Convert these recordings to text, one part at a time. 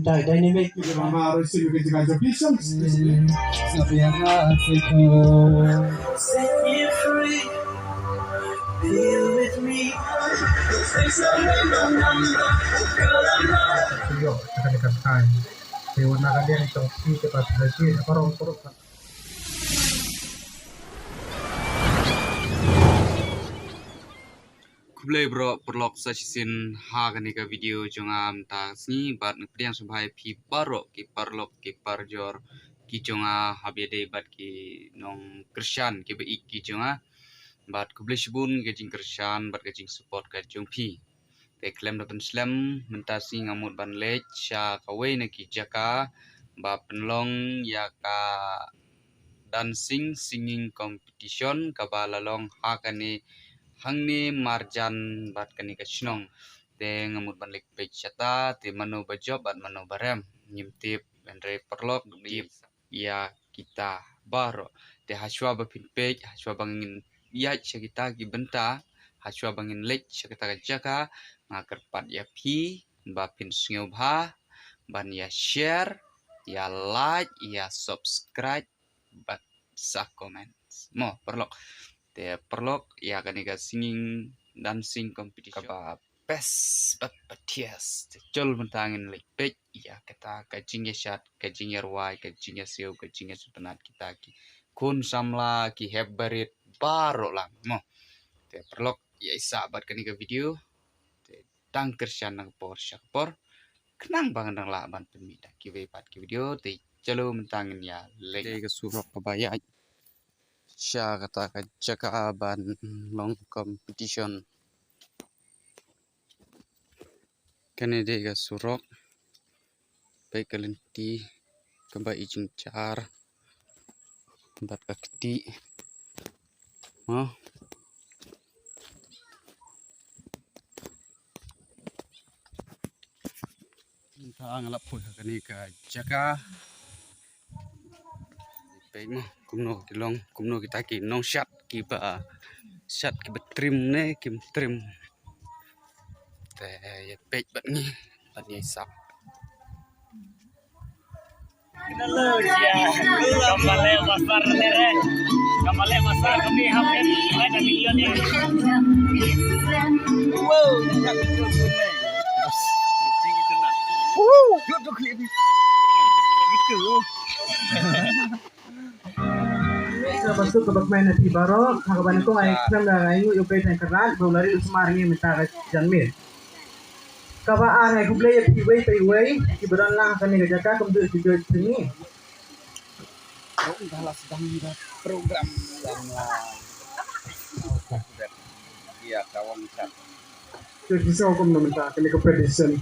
dynamic. Set me free, be with me. Yo, akan dikatakan. Dewan akan itu cepat saja. Korong. Kublai bro perlok sajisin hagan ka video jongam ta sni bat ngepriang subhai pi barok ki parlok ki parjor ki jonga habede bat ki nong Krisyan ki be ki jonga bat kublai shibun ke jing Krisyan bat ke jing support ka jong pi te klem da slam mentasi ngamut ban lech sha kawai na ki jaka ba penlong ya ka dancing singing competition ka ba lalong hakane hangni marjan bat kani ka chinong te ngamut ban lek pe chata te mano ba job bat mano barem nyimtip andre perlok di ya kita baro te haswa ba pin pe haswa bangin ya kita ki benta haswa bangin lek kita ka jaka ngakar pat ya pi ba pin sngeu bha ban ya share ya like ya subscribe bat sa comment mo perlok te perlok ya kaniga singing dancing competition kaba best but yes jol mentangin lepek ya kita kajingnya syat kajingnya ruai kajingnya siu kajingnya sebenat kita ki kun samla ki hebarit baro lang mo te perlok ya isabat kaniga video te tangker nang por syakpor kenang banget nang laban pemida ki wepat ki video te jalo mentangin ya lek ke surok kebaya Sya kata jaka ban long competition kene dega surok baik kalenti kamba ijing car bat kakti oh ta ngalap pun kene ka jaka baik mah kumno kita ki nong shot ki ba shot ki betrim ne kim trim te ya baik bat ni sak Kembali pasar leren, kembali pasar kami hampir ada milion ini. Wow, tidak betul benar. Itu nak. Duduk lebih. Gitu. Lepas itu ke main nanti baru, hakapan itu ngai krem dah ngai ngu yukai tang keran, baru lari semar ni minta janmir. Kaba ngai kublai ya piwai, kiberan lah kan ni kerja kemudian video sini. Oh, dah sedang program yang iya kawan kat. Jadi saya hukum minta kini competition.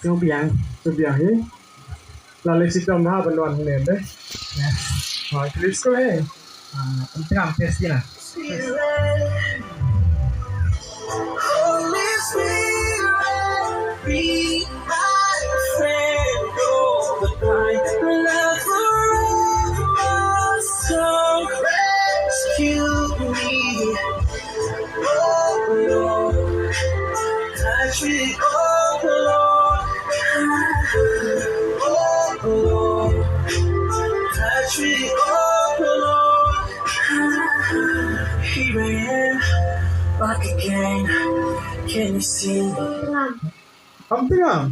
Yang biang, ya. Lalu sistem mah benuan ni deh. Ya. Nah, tulis ko penting hampir sih nah. Here I am, back again. Can you see? Kamu tengah?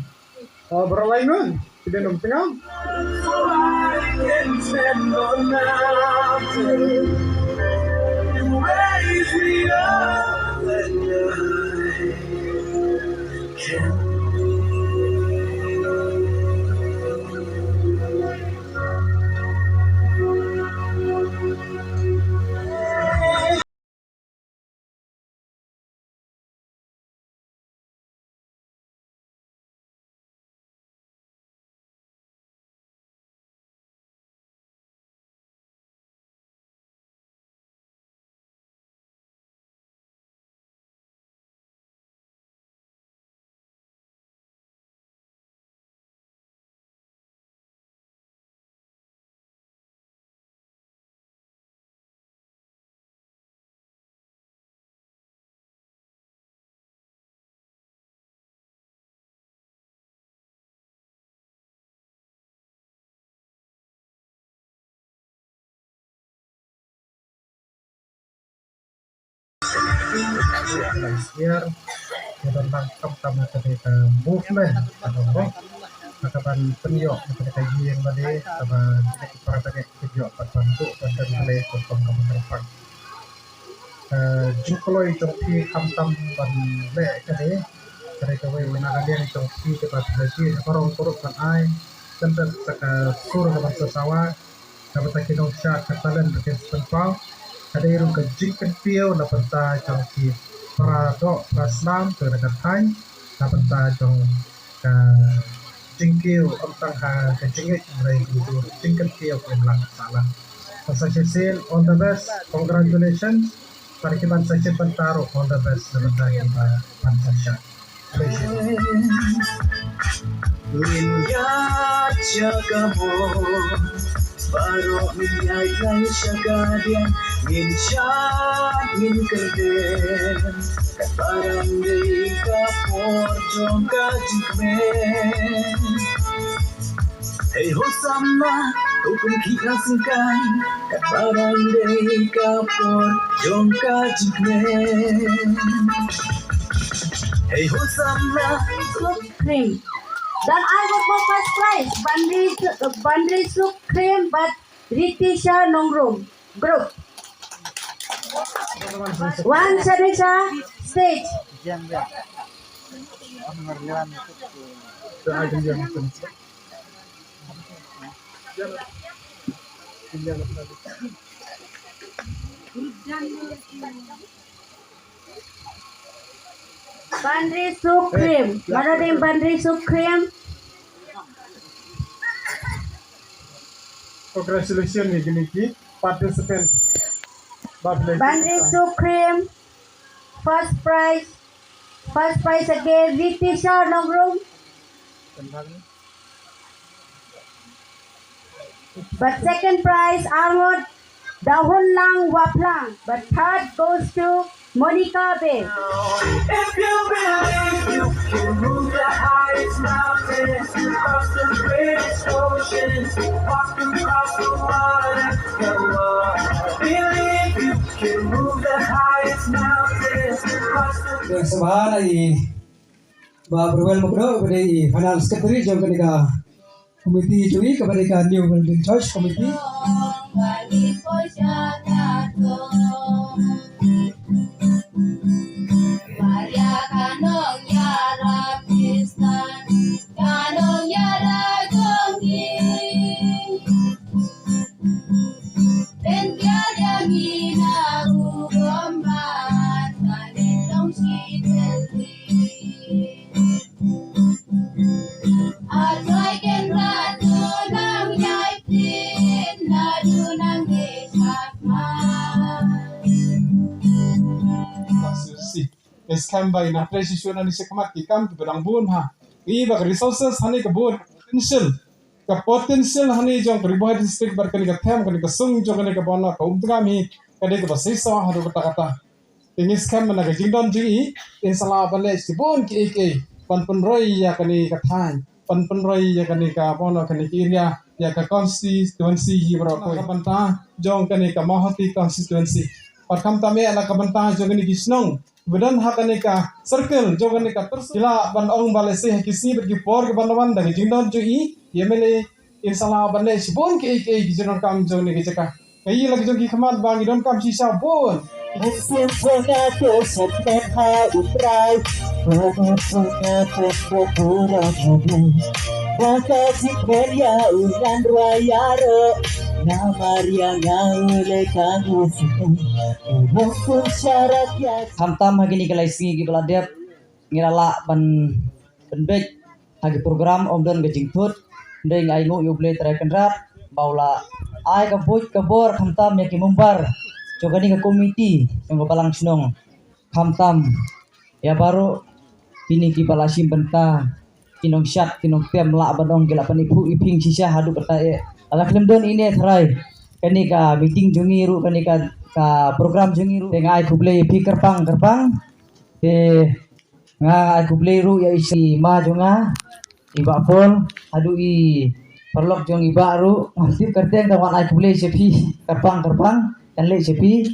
Oh, berlainan. Tidak kamu tengah? I can stand on mountain and raise me up at night. Here, tentang kamu ketika movement atau kapan penyok ketika yang tadi sama para pakai penyok bantu dan mulai potong kamu terbang. Juklo itu pi kamtam ban le kade kade kawe menakan dia itu pi kepas haji orang turut kan ai tentang sur kapan sesawa dapat kita syak katalan pakai sempau kade iru ke jingkan piau dapat ta jangki para dok praslam ke dekat hai dapat ta jang jingkiu tentang ke jingit mulai dulu jingkan piau pelan salah. Pasal on the best, congratulations. Para kita saja taruh all the best sebentar kita pancasya. Minyak jagamu baru minyak yang syakadian minyak min kerden barang di kapor jong kajikmen. Hey hosanna hukum kita singkai barang di kapor jong kajikmen. Hey hosanna Soup cream. Dan I got for first prize. Bandri soup cream, but Ritisha Nongrum group. One Sarisha stage. Bandri soup cream. Mana ada yang bandri soup cream? Congratulations nih gini participant. Bandri soup cream. First prize again Ritisha Nongrum. But second prize Armod Dahun Lang Waplang. But third goes to Monica Bay. If you believe you can move the highest mountains, cross the greatest oceans, walk across the water, come on. Believe you can move the highest mountains, cross the Yang sebahan ay berwel mukro kepada final secretary jom kepada komiti juri kepada New Golden Church Committee. Eskambai na presisyon ni sekamat ikam ke berang bun ha. Iba resources hani ke bun potential hani jong ribuan district berkani ke them kani ke sung jong kani ke bona ka umtgami kani ke basisa haru kata-kata. Ini skam mana ke jingdon ji insala bale sibun ki ek pan roi ya kani ke than pan roi ya kani ka bona kani ke area ya ka constituency hi bro ko panta jong kani ka mahati constituency. Pakam tame ala ka banta jong kani kisnong Bedan hakanika circle joganika terus ila ban ong balese kisni bergi por ke bandawan dari jindon jui yemele insala bande sibon ke gijon kam jone ke jaka kai lagi jogi khamat bang gidon kam sisa bon Sempurna tersekat utrai Sempurna tersekat Bakasik beria ulan ruayaro Namaria ngaule kangusi Bukun syarat ya Hamtam hagi ni kalai singi gi beladep ngirala ban benbek hagi program omdon gejing tut ndeng ai ngu yuble terakan rat baula ai ka buj ka bor hamtam ya ki mumbar jogani ka komiti yang balang senong hamtam ya baru ini ki balasim benta kinong syat kinong pem la badong gila panipu iping sisa hadu bertae ala film don ini terai kani ka meeting jungi ru kani ka program jungi ru dengan ai kuble pi kerpang nga ai kuble ru ya isi ma jonga iba pol hadu i perlok jong iba ru ngasih kerteng kawan ai kuble sepi kerpang kan le sepi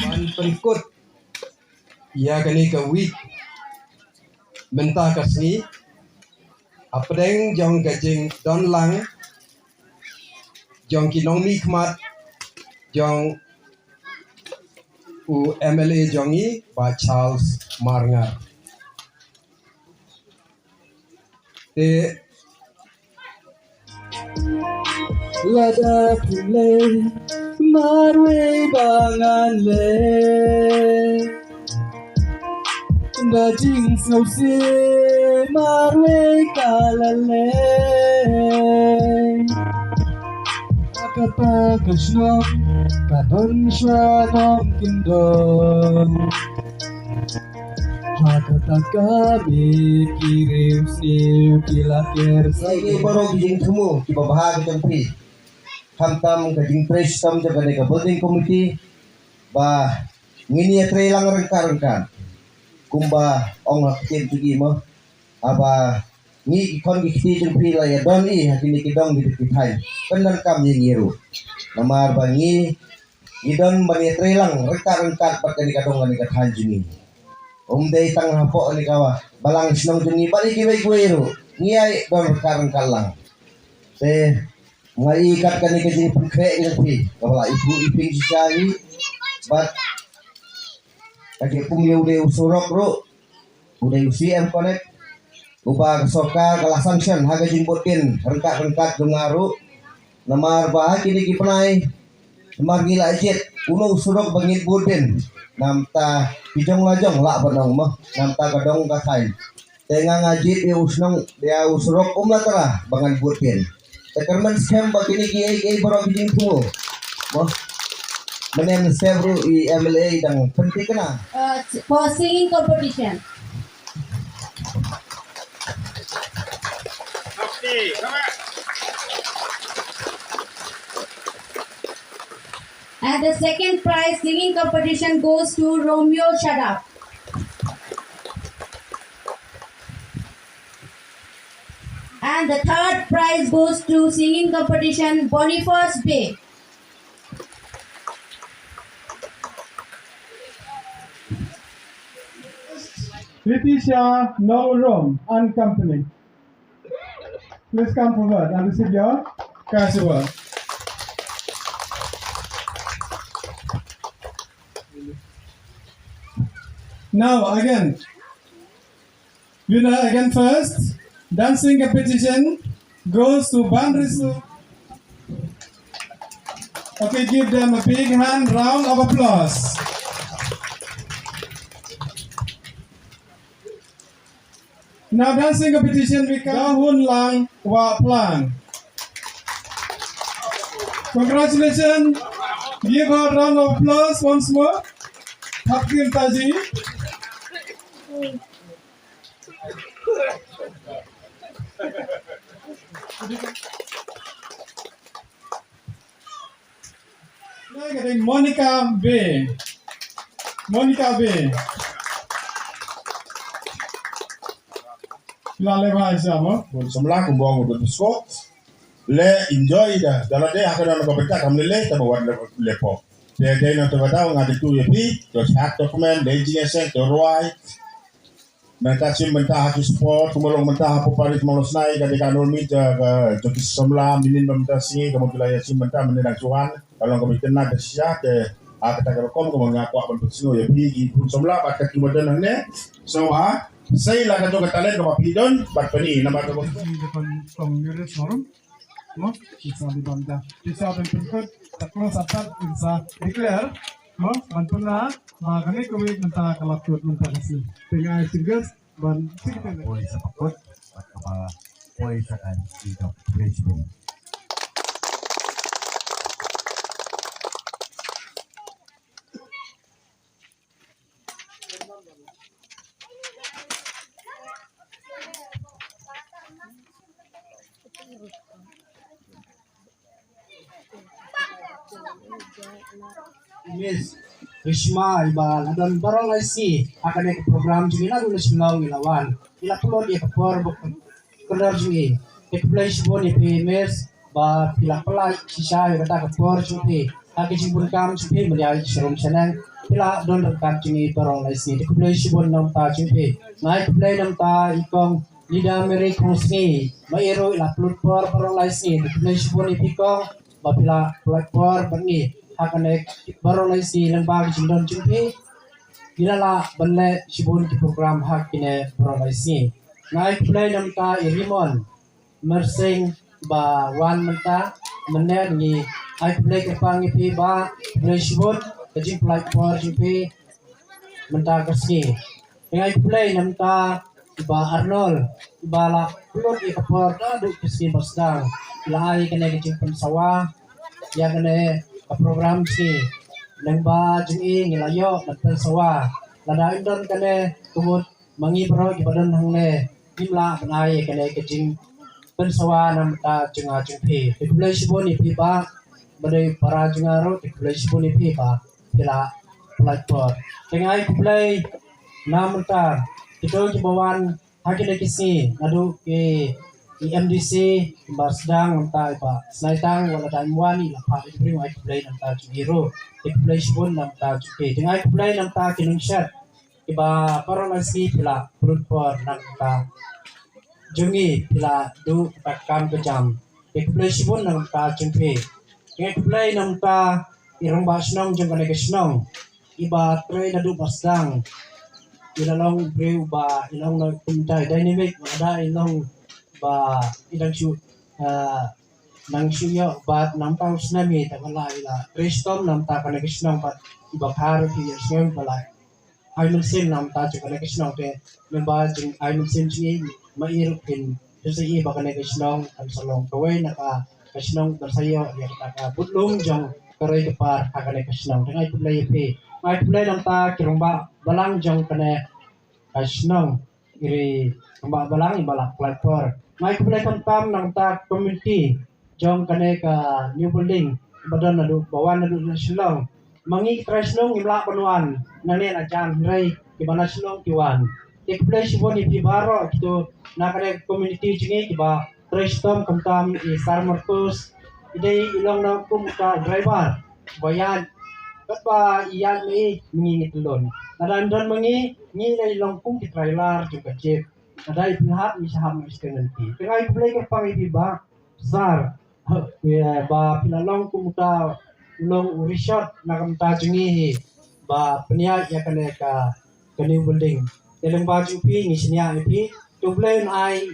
ban penkut ia kani ka wit mentah kasni apdeng jong gajing don lang jong kinong mi khmat jong u MLA jongi ba Charles Marngar te lada pule marwe bangan le daging sausi marwe kalale kata kasno kadon shalom kindon hakata kami kirim siu kilakir Lagi baru gijing temu ki babahagi tempi. Hantam gajing pres tam jaga deka building committee ba ngini tre lang rengka kumba ong hakien tugi mo aba ni kon gikti tempi la ya don I hakini kidong di thai penan kam yang ngiru namar bangi idon bani tre lang rengka pakani kadong ngani kathan juni dei tang hapo ni kawa balang sinong juni bali ki bai guero ngiai don rengka lang te ngai kat kani kajing pengkrek ngerti kalau ibu iping sisai bat kaki pumio de usurok bro udah UCM connect ubah soka kalah sanction haga jimbotin rengkat dengaru namar bah kini ki penai namar gila jet uno usurok bangit boden namta pijong lajong lak benong mah namta kadong kasain tengah ngajit dia usnong dia usurok latara bangan boden Tekerman scam begini kiai baru bikin tuh, boh, menen sebru I MLA dan penting kena. For singing competition. And the second prize singing competition goes to Romeo Shadap. And the third prize goes to singing competition Boniface Bay. Letitia Nongrom and Company. Please come forward and receive your cash award. Now again, winner again first. Dancing competition goes to Bandrisu. Okay, give them a big round of applause. Now dancing competition become Hun Lang Wa Plan. Congratulations. Give her a round of applause once more. Hakim Taji. Now getting Monica Bay. Monica Bay. Lale bahasa mo. Semlah kumbang udah diskot. Le enjoy dah. Dalam dia akan nak berita kami le, tapi buat lepo. Dia nak tahu ngadi tu ya pi. Terus hak dokumen, legislation, terus Mentah sim mentah haki sport, kumulong mentah apa parit malos naik kadi kanul mi jaga joki semla minin mentah sini kemudian wilayah sim mentah menendang cuan kalau kami kena desya ke kata kelkom kau mengaku apa bersino ya pergi pun semla pakai kemudian ne so saya lah kata talent kau pidon bat pani nama kau Komjuris norm, mo bisa dibantah. Bisa pentingkan taklo sapat bisa declare, mo bantulah makanya kami minta kelakut minta kasih. Tengah singgas ban singkat. Boleh sepakut kepala boleh sekan hidup presiden. Miss Rishma ibal adon barang IC akan ek program jini na dulu silang ilawan ila pelor ek por kenar jini ek place boni PMS ba pila pala sisa yang kata ke por jini hagi jimbun kam jumpi media shirum senang pila don rekam jingi barong laisi di kublai shibun nam ta jumpi ngai kublai nam ta ikong lida meri kungsni mairo ila plut por barong laisi di kublai shibun ipikong bapila plut por bangi hakane barong laisi lembag jindon jumpi Ilala banle shibun ki program hak kine barong laisi ngai kublai nam ta irimon mersing ba wan menta mener ni ai kublai kepang ipi ba kublai shibun kajing plai por jipi menta kasni ngai kublai namta ba Arnold ba la kulot i kapor da du kasni basdang lai kene kajing pensawa ya kene ka program si lengba jingi ngilayo dan pensawa lada indon kene kumut mangi pro ki badan hangne imla banai kene kajing pensawa namta jenga jumpi kublai shibun ipi ba badai para jengaro kublai shibun ipi ba pila platform tengai kublai namenta itu kibawan hakile kisi ngadu ke MDC basdang menta iba snaitang wala daimwani la pa ibring ai kublai namta jiro kublai shibun namta juke tengai kublai namta kinungshat iba paralasi pila platform namta jungi pila du takam kejam kublai shibun namta jumpe tengai kublai namta irang basnong jeng kana kesnong iba tre dadu basdang ilalong breu ba ilong na kuntai dynamic ada ilong ba ilang shu nang shuyo ba nampang tsunami ta wala ila restom nam ta kana kesnong ba iba khar ki yesem bala ai mun sim nam ta jeng kana kesnong te memba jeng ai mun sim chi mair pin jese iba kana kesnong an salong kawai naka kesnong bersayo ya ta butlung jong karai kepar hakane kasnong dengan kublai pe mai kublai namta kirumba balang jong kane kasnong iri rumba balang ibalak platform mai kublai kamtam namta community jong kane ka new building badan nadu bawan nadu nasional mangi kasnong imla panuan nane na jam rai ibana snong kiwan kublai shibon ipi baro itu nakane community jingi kiba trestom kamtam i sarmarkus idai ilang na kumka driver bayan katba iyan ni mingit lon nadandan mangi ni na ilang kum ki trailer juga jeep nadai pinhat mi saham istenanti tengai kublai ka pangi ba sar ba pinalong kumka ulong resort nakamta jingi ba penia ya kane ka new building dalam baju pi ni sinya pi kublai ai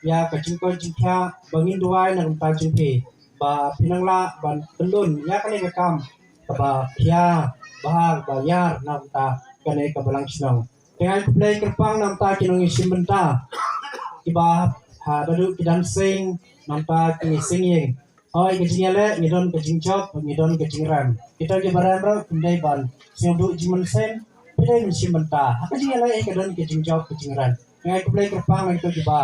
ya kacingko jingkya bangin duai nakamta jingi ba pinangla ban pendun ya kane bekam ba pia bahar bayar namta kane ka balang snong tengai kublai kerpang namta kinong isimbenta iba ha dadu kidan sing namta ki singing oi kejingale ngidon kejingchop ngidon kejingran kita ke barandro kundai ban singdu jimen sen pidai isimbenta hakajingale kedon kejingchop kejingran tengai kublai kerpang itu iba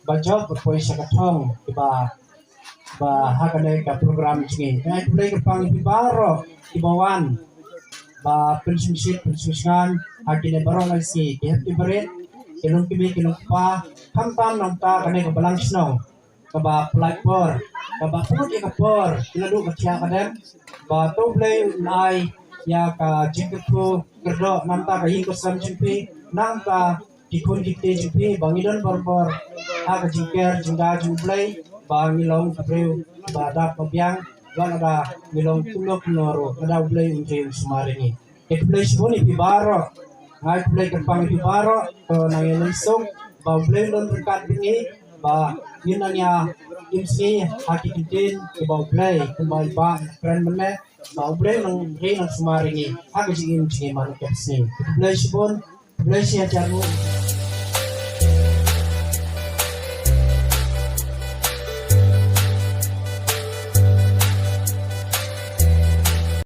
bajop berpoi sakatong iba ba hakane ka program jingi ai kublai ka pang baro ibawan ba pensiunan hakine baro lasi happy beret kilong kibi kilong pa kamtam namta kane ka balang snow ka ba platform ka ba put ka por kiladu ka tiya kadem ba to play nai ya ka jingko kerdo namta ka hingko sam jingpi namta dikun dikte jingpi bangidon bor ha ka jingker jingga jingplay ba ngilong kabreu ba da pabyang ba ada ngilong tulok noro ada ulay unjay sumaringi kublai shibun ipi baro ngai kublai kerpang ipi baro to nangilisong ba ulay non rekat bingi ba yunanya imsi haki kitin ba ulay kumba iba kren mene ba ulay nang rey nang sumaringi haki jingin jingi manukepsi kublai shibun kublai siya jamu